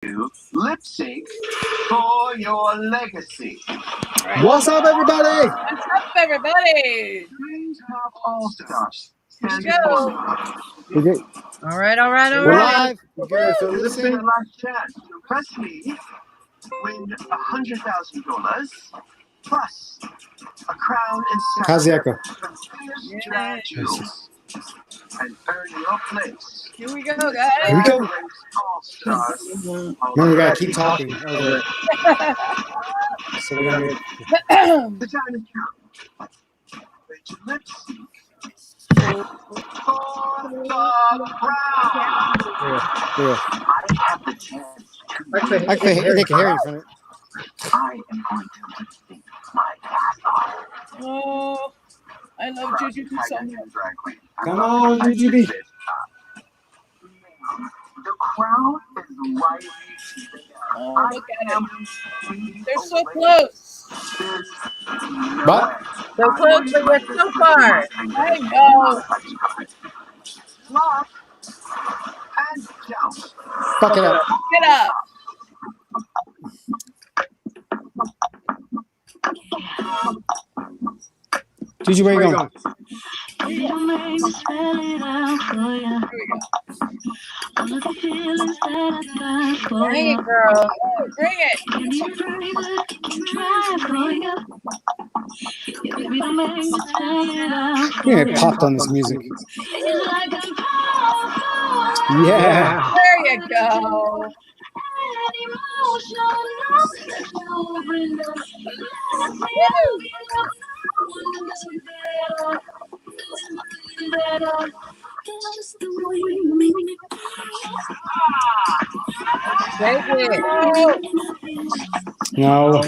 lip sync for your legacy. Right. What's up, everybody? What's up, everybody? All stars. Let's go. Okay. All right. We're live. Okay, so this is your last chance to press me, win $100,000 plus a crown and scepter. How's the echo? From Fierce Drag Jewels, and earn your place. Here we go, guys. Here we go. All stars. No, we gotta keep talking over it. So we're gonna get... The time to count. Wait your lips. For the crown. Yeah. I have the chance. I can hear you from it. I am going to lip sync my ass off. Oh, I love Juju so much. Come on, Jujubee. The crown is right there. Oh, look at it. They're so close. But So close, but we're so far. I know. Lock and jump. fuck it up. Get up. Juju, where you going? Here we go. Bring it, girl. Bring it. You get popped on this music. Yeah. There you go. Take it. No.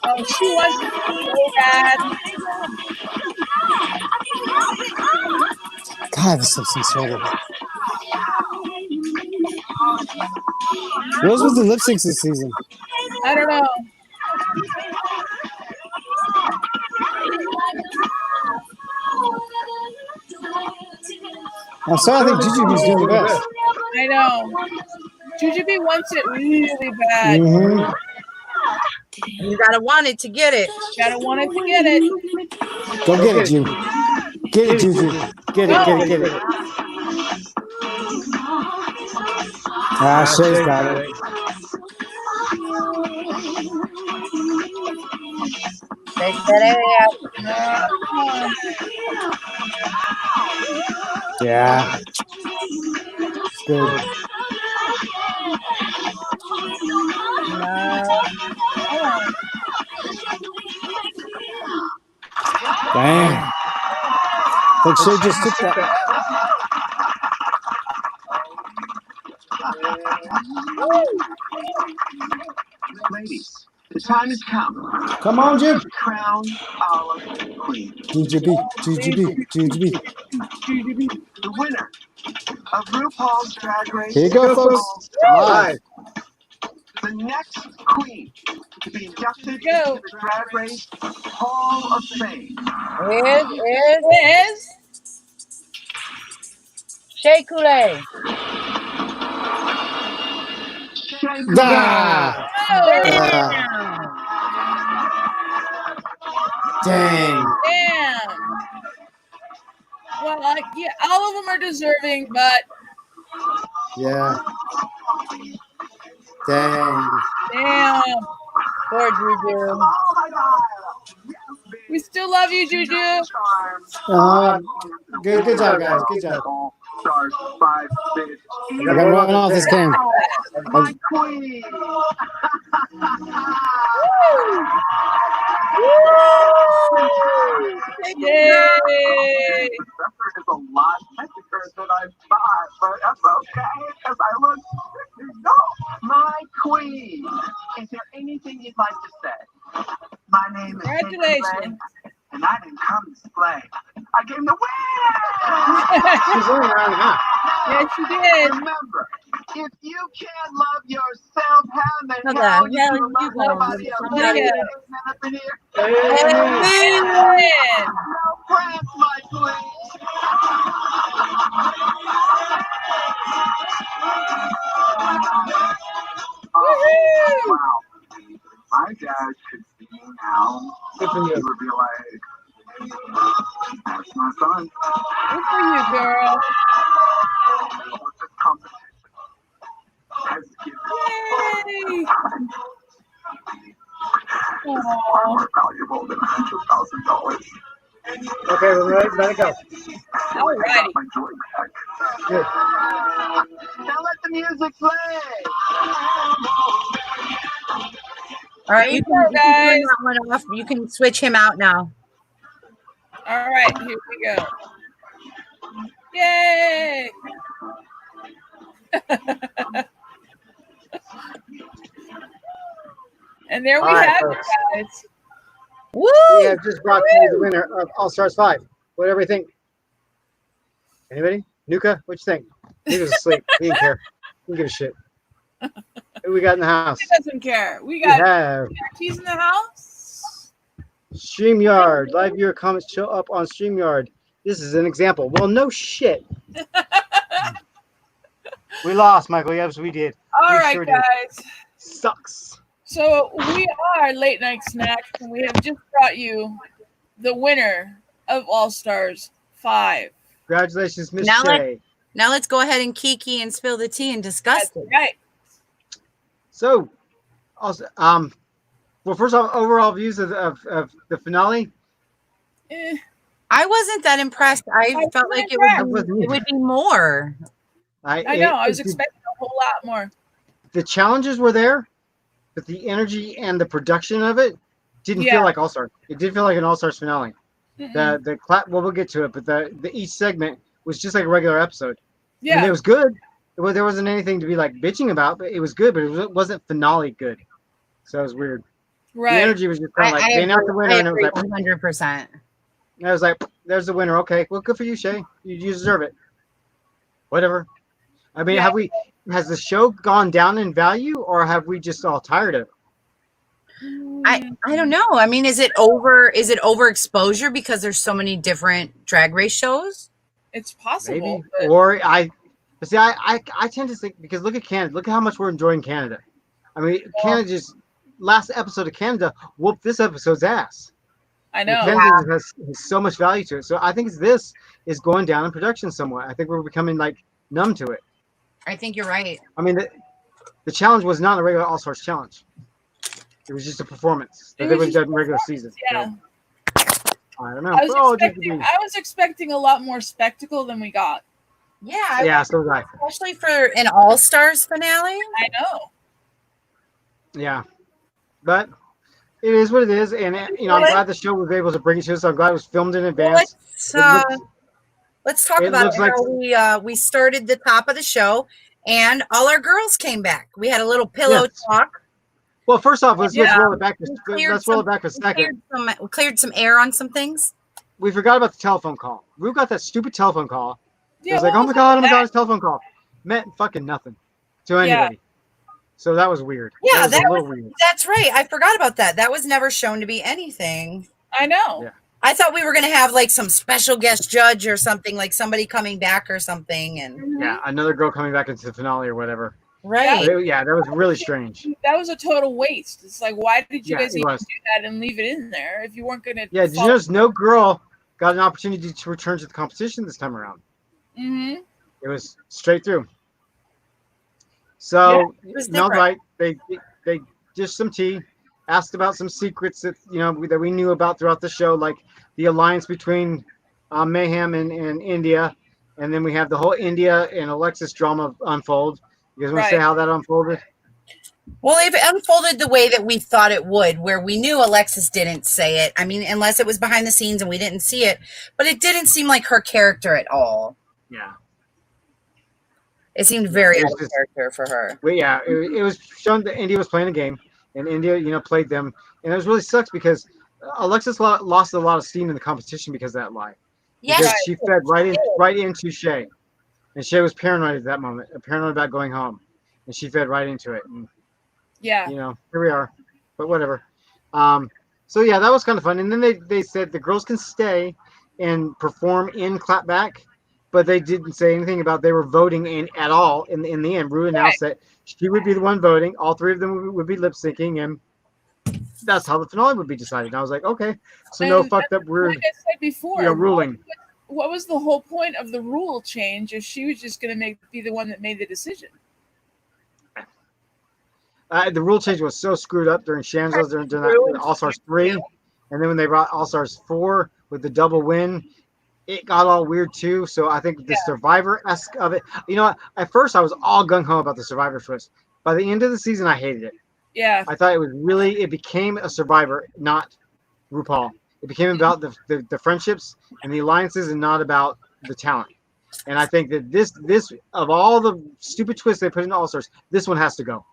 Oh, she wants it so bad. God, this lip sync's horrible. What was the lip syncs this season? I don't know. I'm sorry, I think Jujubee's doing the best. I know. Jujubee wants it really bad. Mm-hmm. You gotta want it to get it. Gotta want it to get it. Go get it, Ju. Get it, Juju. Get it. Ah, Shay's got it. Take that out. Yeah. It's good. Dang. Like Shay just took that. Ladies, the time has come. Come on, Jim. Crown our queen. Jujubee. The winner of RuPaul's Drag Race. Here you go, folks. Live. The next queen to be inducted into the Drag Race Hall of Fame Is Shea Coulee. Ah. Dang. Damn. Well, yeah, all of them are deserving, but Yeah. Dang. damn. Poor Juju. We still love you, Juju. Good job, guys. Good job. Stars 5 6. I gotta run off this game. My queen. Yay! That is a lot thicker than I thought, but that's okay because I look. No, my queen. Is there anything you'd like to say? My name is Congratulations. and I didn't come to play. I came to win. She's only around half. Yes, you did. Remember, If you can't love yourself, how the How the hell you hell gonna you love gonna somebody love else? somebody Hey, else? man, up in here. Win. No France, my queen. Woohoo! Wow. My dad could see me now. Good for He you. would be like, that's my son. Good for you, girl. What's this competition? Has given Yay! far Aw. more valuable than $100,000. Okay, we're ready. Let it go. Alrighty. My joy back. Good. Now let the music play. All right, Here you we can, go, you can turn guys. that one off. You can switch him out now. All right, here we go. Yay! And there we All right, have folks. it, guys. Woo! We have just brought to you the winner of All Stars 5. Whatever you think. Anybody? Nuka, what you think? He was asleep. He didn't care. He didn't give a shit. Who we got in the house? He doesn't care. We We got have He's in the house. StreamYard. Live viewer comments show up on StreamYard. This is an example. Well, no shit. We lost, Michael. Yes, we did. All We right, sure did. guys. Sucks. So we are Late Night Snacks, and we have just brought you the winner of All Stars 5. Congratulations, Miss Now Shay. Now let's go ahead and kiki and spill the tea and discuss That's it. right. So, also, well, first off, overall views of the finale. Eh, I wasn't that impressed. I I felt wasn't like impressed. it would be more. I know. I was the expecting a whole lot more. challenges were there, but the energy and the production of it didn't Yeah. feel like All Stars. It did feel like an All Stars finale. Mm-mm. The clap. Well, we'll get to it, but the each segment was just like a regular episode. I mean, Yeah. it was good. There wasn't anything to be like bitching about, but it was good. But it wasn't finale good. So it was weird. Right. The energy was just kind of like they announced the winner, I and it was agree like 100%. I was like, "There's the winner." Okay, well, good for you, Shay. You deserve it. Whatever. I mean, Yeah. has the show gone down in value, or have we just all tired of it? I don't know. I mean, is it overexposure because there's so many different drag race shows? It's possible. Maybe, But or but see, I tend to think because look at Canada. Look at how much we're enjoying Canada. I mean, Canada just last episode of Canada whooped this episode's ass. I know. Canada has so much value to it. So I think this is going down in production somewhat. I think we're becoming like numb to it. I think you're right. I mean, the challenge was not a regular All Stars challenge. It was just a performance that It they was would just have done regular season. Yeah. So, I don't know. I Oh, was expecting a lot more spectacle than we got. Yeah. yeah, so right. Especially for an All Stars finale. I know. Yeah, but it is what it is, and you know, I'm glad the show was able to bring it to us. So I'm glad it was filmed in advance. Let's talk it about looks how we started the top of the show, and all our girls came back. We had a little pillow talk. Well, first off, let's roll it back. We Let's roll it back for a second. We cleared some air on some things. We forgot about the telephone call. We got that stupid telephone call. Yeah, it was like, what oh was my up with god, it's telephone call. Meant fucking nothing to anybody. So that was weird. Yeah, that was a little weird. That's right. I forgot about that. That was never shown to be anything. I know. Yeah. I thought we were going to have like some special guest judge or something, like somebody coming back or something. And Yeah, another girl coming back into the finale or whatever. right. Yeah, that was really strange. That was a total waste. It's like, why did you guys it even was. do that and leave it in there if you weren't going to? Yeah, did you notice no girl got an opportunity to return to the competition this time around? Mm-hmm. It was straight through. So it was Mel's different. right. They just some tea, asked about some secrets that that we knew about throughout the show, like the alliance between Mayhem and India, and then we have the whole India and Alexis drama unfold. You guys want to say how that unfolded? Well, it unfolded the way that we thought it would, where we knew Alexis didn't say it. I mean, unless it was behind the scenes and we didn't see it, but it didn't seem like her character at all. Yeah. It seemed very out of character for her. Well, yeah, it was shown that India was playing a game, and India, played them, and it was really sucks because Alexis lost a lot of steam in the competition because of that lie. Yes, because she fed right into Shay. And Shay was paranoid at that moment, paranoid about going home, and she fed right into it. And, Yeah. you know, here we are. But whatever. So yeah, that was kind of fun. And then they said the girls can stay and perform in Clapback, but they didn't say anything about they were voting in at all. In the end, Rue announced that she would be the one voting. All three of them would be lip syncing, and that's how the finale would be decided. And I was like, okay, so no fucked up weird, like I said before, ruling. What was the whole point of the rule change if she was just going to be the one that made the decision? The rule change was so screwed up during Shams's during that All Stars 3, and then when they brought All Stars 4 with the double win, it got all weird too. So I think the Survivor-esque of it. You know what? At first I was all gung ho about the Survivor twist. By the end of the season, I hated it. Yeah. I thought it became a Survivor, not RuPaul. It became about the friendships and the alliances, and not about the talent. And I think that this of all the stupid twists they put in All Stars, this one has to go.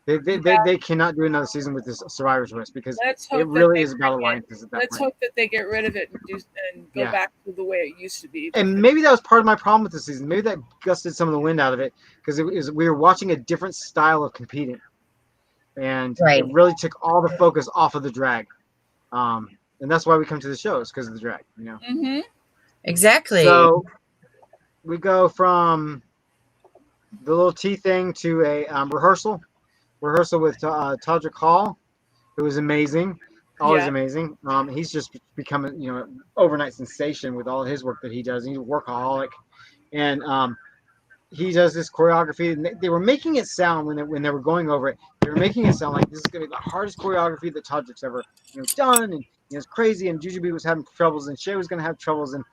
They cannot do another season with this Survivor twist, because it really is about alliances at that Let's point. hope that they get rid of it and go back to the way it used to be. And maybe that was part of my problem with the season. Maybe that gusted some of the wind out of it, because we were watching a different style of competing, and it really took all the focus off of the drag. And that's why we come to the shows, because of the drag. You know. Mm-hmm. Exactly. So we go from the little tea thing to a rehearsal with Todrick Hall, who was amazing, always amazing. He's just become an overnight sensation with all his work that he does. He's a workaholic, and he does this choreography. And they were making it sound when they were going over it. They were making it sound like this is gonna be the hardest choreography that Todrick's ever done, and it's crazy. And Jujubee was having troubles, and Shay was gonna have troubles. And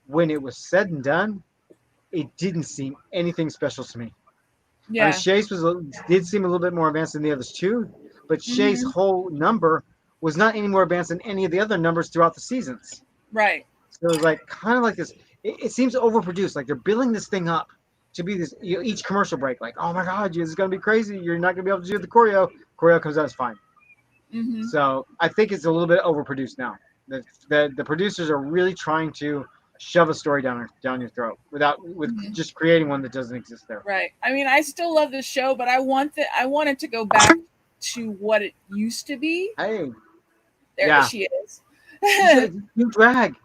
when it was said and done, it didn't seem anything special to me. Yeah. I mean, Shay's did seem a little bit more advanced than the others too, but Shay's whole number was not any more advanced than any of the other numbers throughout the seasons. Right. So it was like kind of like this. It seems overproduced. Like they're building this thing up to be this. Each commercial break, like, oh my god, this is gonna be crazy. You're not gonna be able to do the choreo. Choreo comes out, it's fine. Mm-hmm. So I think it's a little bit overproduced now. The producers are really trying to shove a story down your throat with just creating one that doesn't exist there. Right. I mean, I still love the show, but I want it to go back to what it used to be. Hey, there she is. You drag.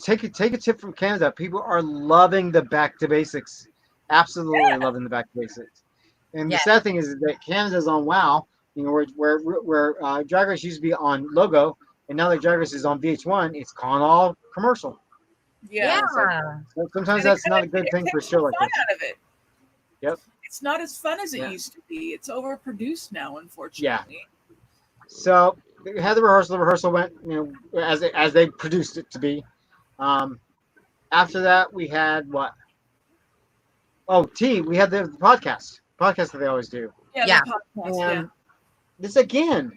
Take a tip from Canada. People are loving the back to basics. Absolutely loving the back to basics. And the sad thing is that Canada's on WoW. Where Drag Race used to be on Logo, and now that Drag Race is on VH1, it's gone all commercial. Yeah. So sometimes that's not a good thing for a show like this. Out of it. Yep. It's not as fun as it used to be. It's overproduced now, unfortunately. Yeah. So they had the rehearsal. The rehearsal went, as they produced it to be. After that, we had what? Oh, we had the podcast that they always do. Yeah. The podcast, this again,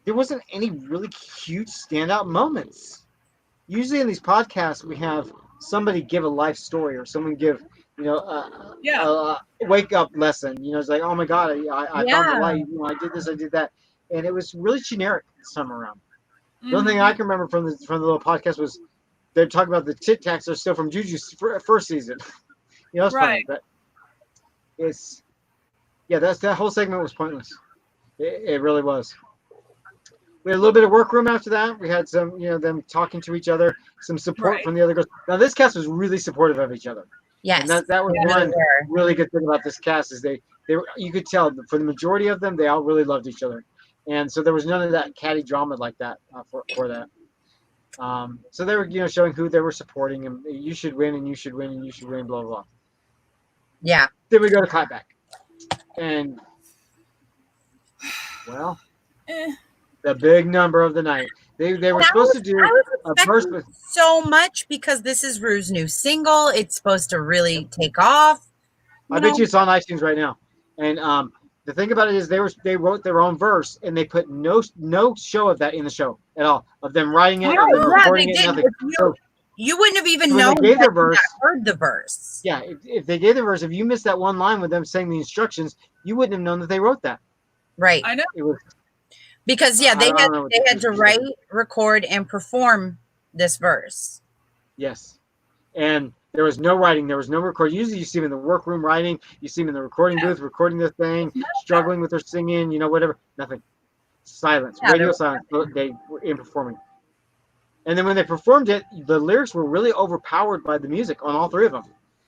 there wasn't any really huge standout moments. Usually in these podcasts, we have somebody give a life story or someone give, a wake up lesson. It's like, oh my god, I found the light. I did this, I did that, and it was really generic this time around. The only thing I can remember from the little podcast was they're talking about the Tic Tacs are still from Juju's first season. It's funny, but it's that whole segment was pointless. It really was. We had a little bit of workroom after that. We had some, them talking to each other, some support from the other girls. Now, this cast was really supportive of each other. Yes. And that was one really good thing about this cast is they were, you could tell for the majority of them, they all really loved each other. And so there was none of that catty drama like that for that. So they were, showing who they were supporting, and you should win, and you should win, and you should win, blah, blah, blah. Yeah. Then we go to Clapback. And, well, the big number of the night. They were supposed to do a verse with so much because this is Rue's new single. It's supposed to really take off. I bet you it's on iTunes right now. And the thing about it is they wrote their own verse and they put no show of that in the show at all, of them writing it or them recording it. Nothing. You wouldn't have even known they gave their verse. Heard the verse. Yeah, if they gave the verse, if you missed that one line with them saying the instructions, you wouldn't have known that they wrote that. Right. I know. It was, because they had to write, record, and perform this verse. Yes, and There was no writing. There was no recording. Usually you see them in the workroom writing. You see them in the recording booth recording their thing, struggling with their singing, whatever. Nothing. Silence. Yeah, Radio silence. They were in performing. And then when they performed it, the lyrics were really overpowered by the music on all three of them.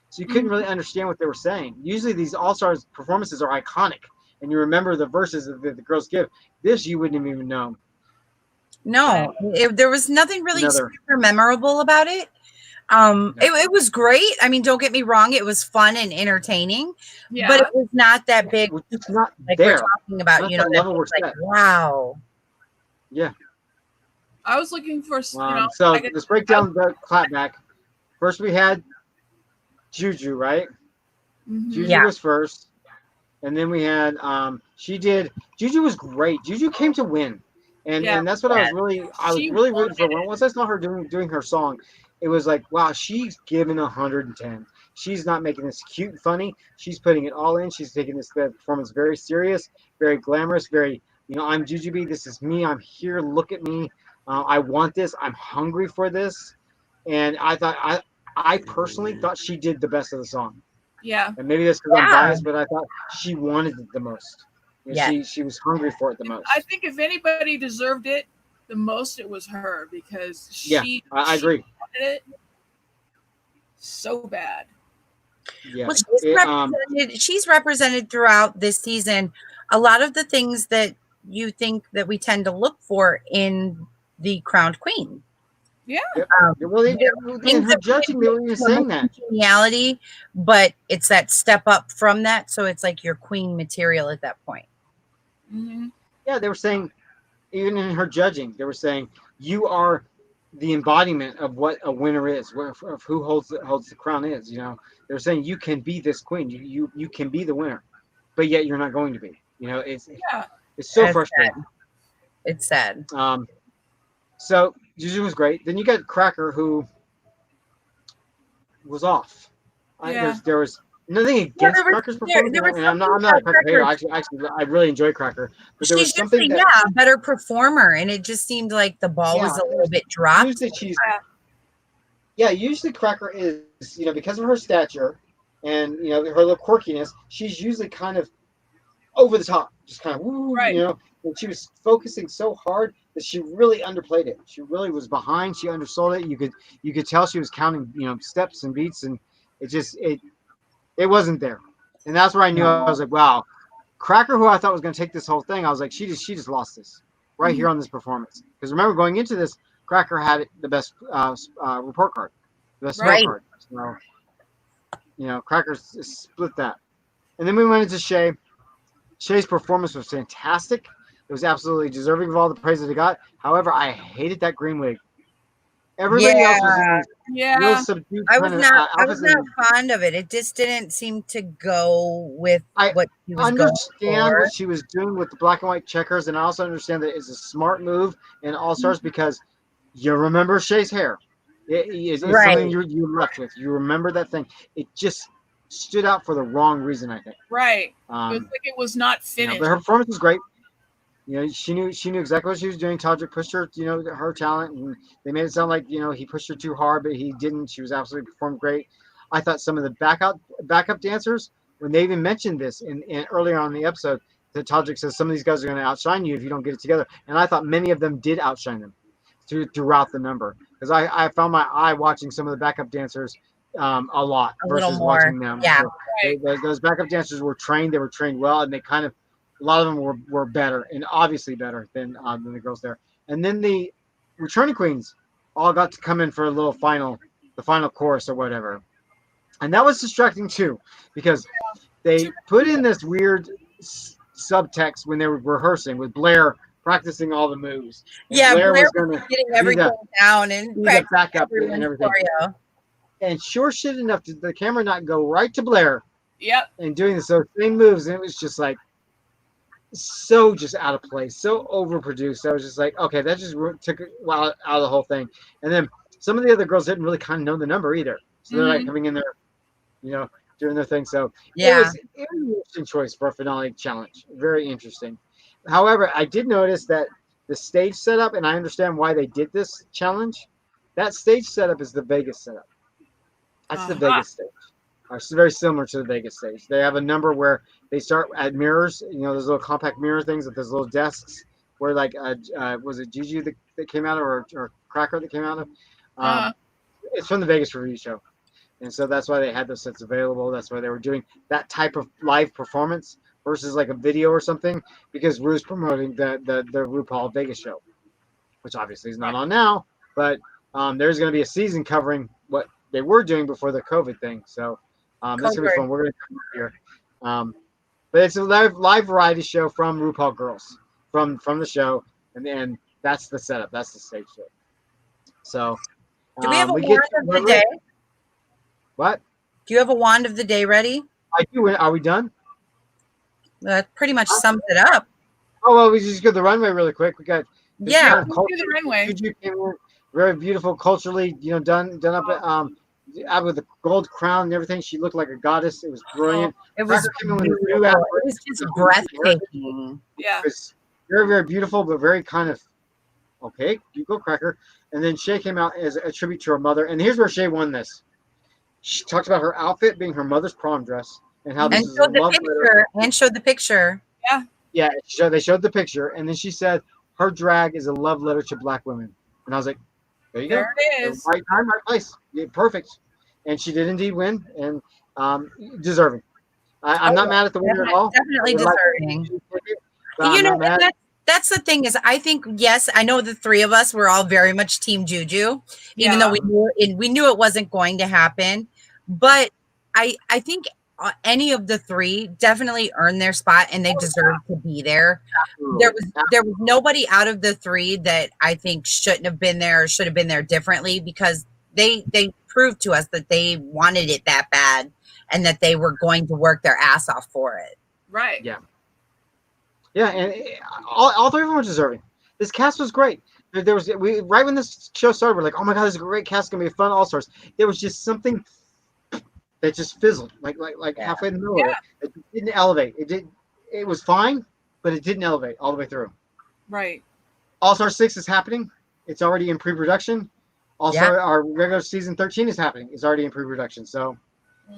So you couldn't really understand what they were saying. Usually these All-Stars performances are iconic, and you remember the verses that the girls give. This you wouldn't even know. No, there was nothing really super memorable about it. No. It was great. I mean, don't get me wrong, it was fun and entertaining, but it was not that big. It's not like there. we're talking about, Not that level we're like, set. wow. Yeah. I was looking for, So let's break down the clapback. First we had Juju, right? Juju was first. And then we had Juju was great. Juju came to win. And that's what I was really rooting for. Once I saw her doing her song, it was like, wow, she's giving 110. She's not making this cute and funny. She's putting it all in. She's taking this performance very serious, very glamorous, very, I'm Jujubee. This is me. I'm here. Look at me. I want this. I'm hungry for this. And I personally thought she did the best of the song. Yeah. And maybe that's because I'm biased, but I thought she wanted it the most. Yeah. She was hungry for it the most. I think if anybody deserved it the most, it was her, because I agree. Wanted it so bad. Yeah. Well, she's represented throughout this season a lot of the things that you think that we tend to look for in the crowned queen. Yeah. Well, in her judging, they were even saying that. Geniality, but it's that step up from that. So it's like your queen material at that point. Mm-hmm. Yeah, they were saying, even in her judging, they were saying, you are the embodiment of what a winner is, of who holds the crown is. They're saying you can be this queen, you can be the winner, but yet you're not going to be. It's so frustrating. Sad. It's sad. So Juju was great. Then you got Cracker, who was off. There was nothing against Cracker's performance, and I'm not a Cracker hater. Actually, I really enjoy Cracker, but there was something a better performer, and it just seemed like the ball was a little bit dropped. Usually Cracker is, because of her stature and her little quirkiness, she's usually kind of over the top, just kind of woo, And she was focusing so hard that she really underplayed it. She really was behind. She undersold it. You could tell she was counting, steps and beats, and it wasn't there. And that's where I knew I was like, wow, Cracker, who I thought was going to take this whole thing, I was like, she just lost this right here on this performance. Because remember, going into this, Cracker had the best report card, the best scorecard. So, Cracker split that. And then we went into Shea. Shea's performance was fantastic. It was absolutely deserving of all the praise that he got. However, I hated that green wig. Everybody else was real subdued. I was not fond of it. It just didn't seem to go with what he was going for. I understand what she was doing with the black and white checkers, and I also understand that it's a smart move in All-Stars because you remember Shea's hair. It's something you left with. You remember that thing. It just stood out for the wrong reason, I think. Right. It was like it was not finished. But her performance was great. She knew exactly what she was doing. Todrick pushed her, her talent, and they made it sound like, he pushed her too hard, but he didn't. She was absolutely performed great. I thought some of the backup dancers, when they even mentioned this in earlier on in the episode, that Todrick says some of these guys are going to outshine you if you don't get it together. And I thought many of them did outshine them throughout the number, because I found my eye watching some of the backup dancers a lot versus watching them. Yeah. So those backup dancers were trained. They were trained well, and they kind of, a lot of them were better, and obviously better than the girls there. And then the returning queens all got to come in for the final chorus or whatever. And that was distracting too, because they put in this weird subtext when they were rehearsing with Blair practicing all the moves. And Blair was getting everything down and back up and everything. And sure shit enough, did the camera not go right to Blair? Yep. And doing the same moves, and it was just like so just out of place, so overproduced. I was just like, okay, that just took it out of the whole thing. And then some of the other girls didn't really kind of know the number either, so they're like coming in there, doing their thing. So it was an interesting choice for a finale challenge. Very interesting. However, I did notice that the stage setup, and I understand why they did this challenge. That stage setup is the Vegas setup. That's the Vegas stage. It's very similar to the Vegas stage. They have a number where they start at mirrors. You know, those little compact mirror things at those little desks where, like, was it Juju that came out of, or Cracker that came out of? It's from the Vegas review show. And so that's why they had those sets available. That's why they were doing that type of live performance versus like a video or something, because Ru's promoting the RuPaul Vegas show, which obviously is not on now, but there's going to be a season covering what they were doing before the COVID thing. So this is going to be fun. We're going to come up here. But it's a live variety show from RuPaul Girls, from the show, and that's the setup. That's the stage show. So do we have a wand of the day? What? Do you have a wand of the day ready? I do. Are we done? That pretty much sums it up. Oh, well, we just go to the runway really quick. We got We'll do the runway. Juju came in, very beautiful, culturally, done up out with the gold crown and everything. She looked like a goddess. It was brilliant. It was beautiful. It was just breathtaking. Yeah. It was very, very beautiful, but very kind of okay. You go, Cracker. And then Shay came out as a tribute to her mother. And here's where Shay won this. She talked about her outfit being her mother's prom dress and how this is a love letter. And showed the picture. Yeah. Yeah, they showed the picture, and then she said her drag is a love letter to Black women. And I was like, there you go. There it is. Right time, right place. Yeah, perfect. And she did indeed win, and deserving. I'm not mad at the winner at all. Definitely deserving. That's the thing is, I think, yes, I know the three of us were all very much Team Juju, even though we knew it wasn't going to happen. But I think any of the three definitely earned their spot, and they deserve to be there. There was nobody out of the three that I think shouldn't have been there or should have been there differently, because they proved to us that they wanted it that bad and that they were going to work their ass off for it. Right. Yeah. Yeah, and all three of them were deserving. This cast was great. There was right when this show started, we're like, oh my god, this is a great cast, gonna be a fun All Stars. There was just something that just fizzled, like halfway in the middle of it. It didn't elevate. It was fine, but it didn't elevate all the way through. Right. All Star 6 is happening. It's already in pre-production. Also, our regular season 13 is happening. It's already in pre-production. So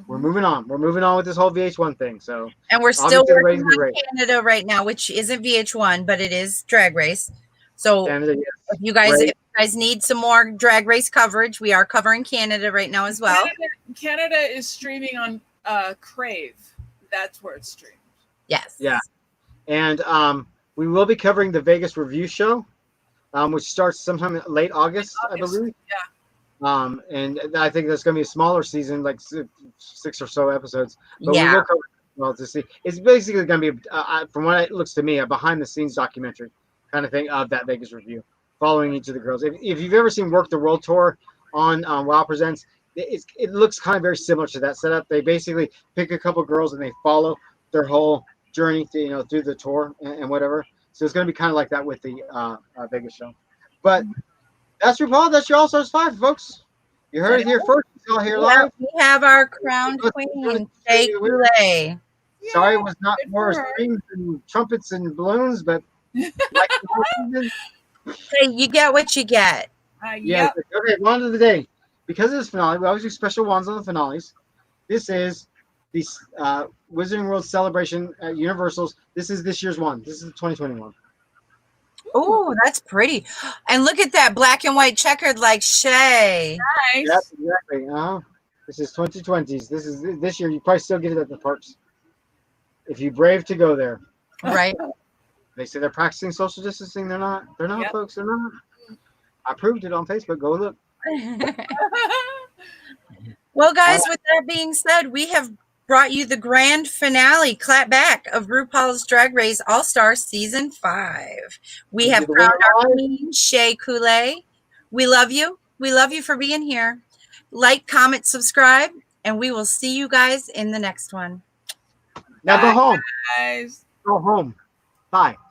we're moving on. We're moving on with this whole VH1 thing. So, and we're still working on Canada right now, which isn't VH1, but it is Drag Race. So Canada, yes. if you guys need some more Drag Race coverage, we are covering Canada right now as well. Canada is streaming on Crave. That's where it's streamed. Yes. Yeah. And we will be covering the Vegas review show, which starts sometime in late August, I believe. Yeah. And I think that's going to be a smaller season, like 6 or so episodes. But we will cover well to see. It's basically going to be, from what it looks to me, a behind-the-scenes documentary kind of thing of that Vegas review, following each of the girls. If you've ever seen Work the World Tour on WoW Presents, it looks kind of very similar to that setup. They basically pick a couple girls and they follow their whole journey to, through the tour and whatever. So it's going to be kind of like that with the Vegas show. But that's RuPaul. That's your All Stars 5, folks. You heard it here first. You saw it here live. We have our crowned queen, Shay Coulee. Sorry, it was not more screams and trumpets and balloons, but like hey, you get what you get. Yeah. Okay, wand of the day. Because of this finale, we always do special wands on the finales. This is the Wizarding World Celebration at Universal's. This is this year's one. This is the 2021. Oh, that's pretty. And look at that black and white checkered like Shay. Nice. Yep, exactly. This is 2020s. This year. You probably still get it at the parks if you brave to go there. Right. They say they're practicing social distancing. They're not. They're not, folks. They're not. I proved it on Facebook. Go look. Well, guys, with that being said, we have brought you the grand finale, Clapback, of RuPaul's Drag Race All-Star Season 5. We have crowned our queen, Shay Coulee. We love you. We love you for being here. Like, comment, subscribe, and we will see you guys in the next one. Now go home. Guys. Go home. Bye.